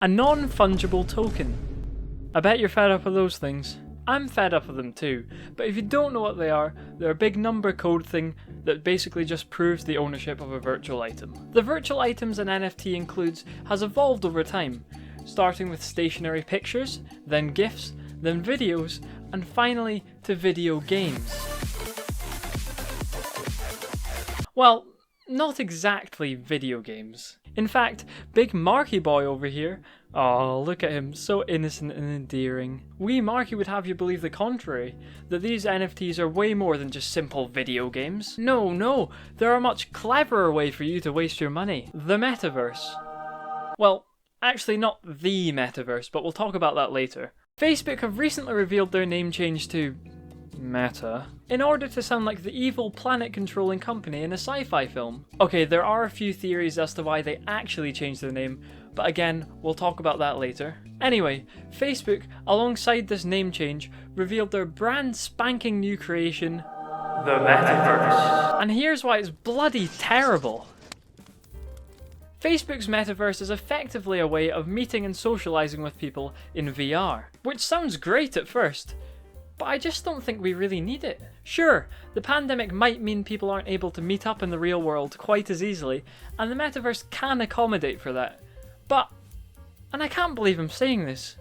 A non-fungible token. I bet you're fed up of those things. I'm fed up of them too, but if you don't know what they are, they're a big number code thing that basically just proves the ownership of a virtual item. The virtual items an NFT includes has evolved over time, starting with stationary pictures, then GIFs, then videos, and finally to video games. Well, not exactly video games. In fact, big Marky boy over here, oh look at him, so innocent and endearing. Wee Marky would have you believe the contrary, that these NFTs are way more than just simple video games. No, they're a much cleverer way for you to waste your money. The Metaverse. Well, actually not the Metaverse, but we'll talk about that later. Facebook have recently revealed their name change to Meta in order to sound like the evil planet-controlling company in a sci-fi film. Okay, there are a few theories as to why they actually changed their name, but again, we'll talk about that later. Anyway, Facebook, alongside this name change, revealed their brand spanking new creation, the Metaverse. And here's why it's bloody terrible. Facebook's Metaverse is effectively a way of meeting and socializing with people in VR, which sounds great at first, but I just don't think we really need it. Sure, the pandemic might mean people aren't able to meet up in the real world quite as easily, and the Metaverse can accommodate for that. But, and I can't believe I'm saying this,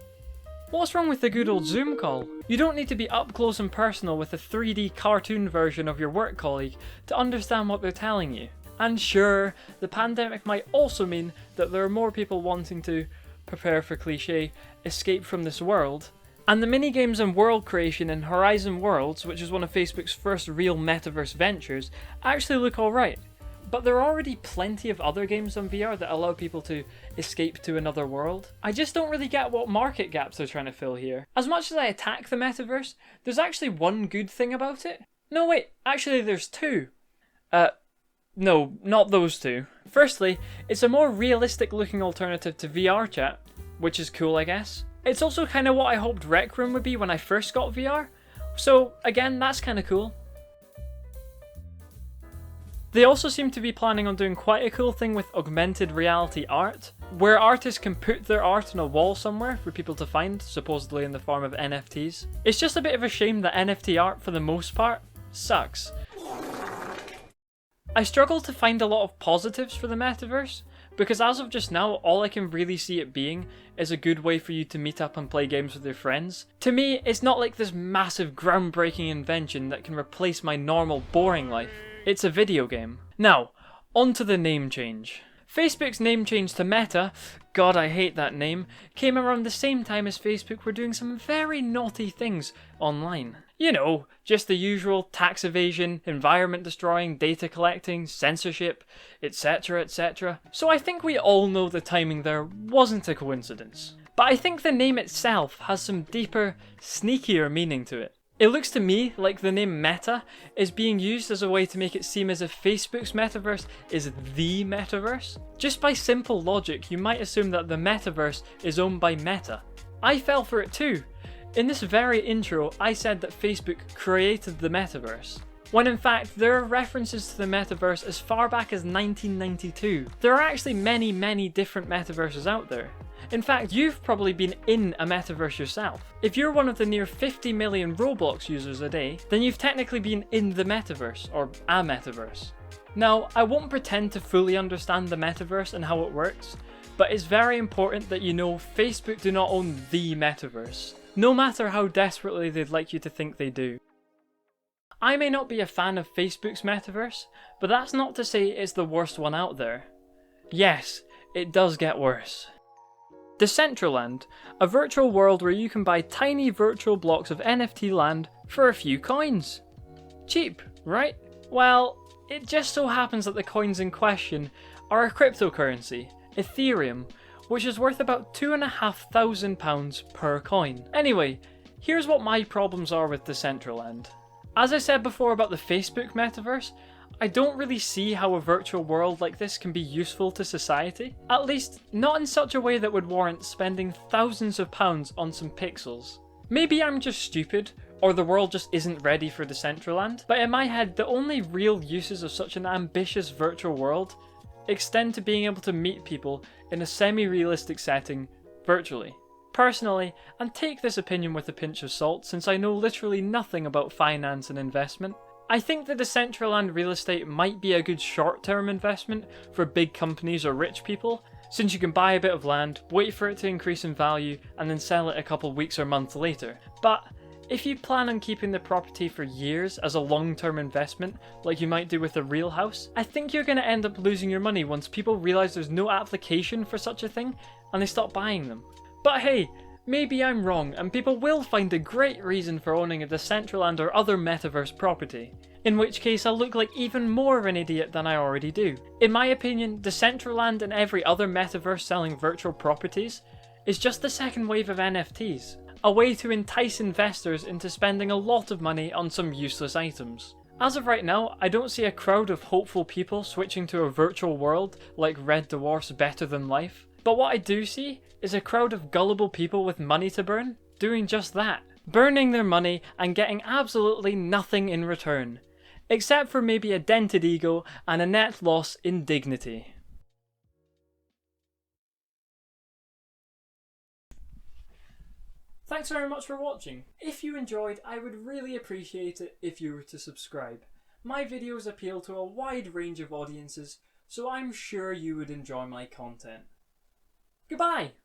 what's wrong with the good old Zoom call? You don't need to be up close and personal with a 3D cartoon version of your work colleague to understand what they're telling you. And sure, the pandemic might also mean that there are more people wanting to, prepare for cliche, escape from this world. And the minigames and world creation in Horizon Worlds, which is one of Facebook's first real metaverse ventures, actually look alright. But there are already plenty of other games on VR that allow people to escape to another world. I just don't really get what market gaps they're trying to fill here. As much as I attack the metaverse, there's actually one good thing about it. No wait, actually there's two. No, not those two. Firstly, it's a more realistic looking alternative to VR chat, which is cool I guess. It's also kind of what I hoped Rec Room would be when I first got VR, so again, that's kind of cool. They also seem to be planning on doing quite a cool thing with augmented reality art, where artists can put their art on a wall somewhere for people to find, supposedly in the form of NFTs. It's just a bit of a shame that NFT art, for the most part, sucks. I struggle to find a lot of positives for the metaverse, because as of just now, all I can really see it being is a good way for you to meet up and play games with your friends. To me, it's not like this massive groundbreaking invention that can replace my normal boring life. It's a video game. Now, on to the name change. Facebook's name change to Meta, God I hate that name, came around the same time as Facebook were doing some very naughty things online. You know, just the usual tax evasion, environment destroying, data collecting, censorship, etc, etc. So I think we all know the timing there wasn't a coincidence. But I think the name itself has some deeper, sneakier meaning to it. It looks to me like the name Meta is being used as a way to make it seem as if Facebook's metaverse is the metaverse. Just by simple logic, you might assume that the metaverse is owned by Meta. I fell for it too. In this very intro, I said that Facebook created the metaverse, when in fact there are references to the metaverse as far back as 1992. There are actually many different metaverses out there. In fact, you've probably been in a metaverse yourself. If you're one of the near 50 million Roblox users a day, then you've technically been in the metaverse, or a metaverse. Now, I won't pretend to fully understand the metaverse and how it works, but it's very important that you know Facebook do not own the metaverse, no matter how desperately they'd like you to think they do. I may not be a fan of Facebook's metaverse, but that's not to say it's the worst one out there. Yes, it does get worse. Decentraland, a virtual world where you can buy tiny virtual blocks of NFT land for a few coins. Cheap, right? Well, it just so happens that the coins in question are a cryptocurrency, Ethereum, which is worth about £2,500 per coin. Anyway, here's what my problems are with Decentraland. As I said before about the Facebook metaverse, I don't really see how a virtual world like this can be useful to society. At least, not in such a way that would warrant spending thousands of pounds on some pixels. Maybe I'm just stupid, or the world just isn't ready for Decentraland, but in my head the only real uses of such an ambitious virtual world extend to being able to meet people in a semi-realistic setting virtually. Personally, and take this opinion with a pinch of salt since I know literally nothing about finance and investment, I think that Decentraland real estate might be a good short-term investment for big companies or rich people, since you can buy a bit of land, wait for it to increase in value, and then sell it a couple weeks or months later. But if you plan on keeping the property for years as a long-term investment, like you might do with a real house, I think you're going to end up losing your money once people realise there's no application for such a thing, and they stop buying them. But hey, maybe I'm wrong, and people will find a great reason for owning a Decentraland or other metaverse property, in which case I'll look like even more of an idiot than I already do. In my opinion, Decentraland and every other metaverse selling virtual properties is just the second wave of NFTs, a way to entice investors into spending a lot of money on some useless items. As of right now, I don't see a crowd of hopeful people switching to a virtual world like Red Dwarf's Better Than Life, but what I do see is a crowd of gullible people with money to burn doing just that, burning their money and getting absolutely nothing in return, except for maybe a dented ego and a net loss in dignity. Thanks very much for watching. If you enjoyed, I would really appreciate it if you were to subscribe. My videos appeal to a wide range of audiences, so I'm sure you would enjoy my content. Goodbye!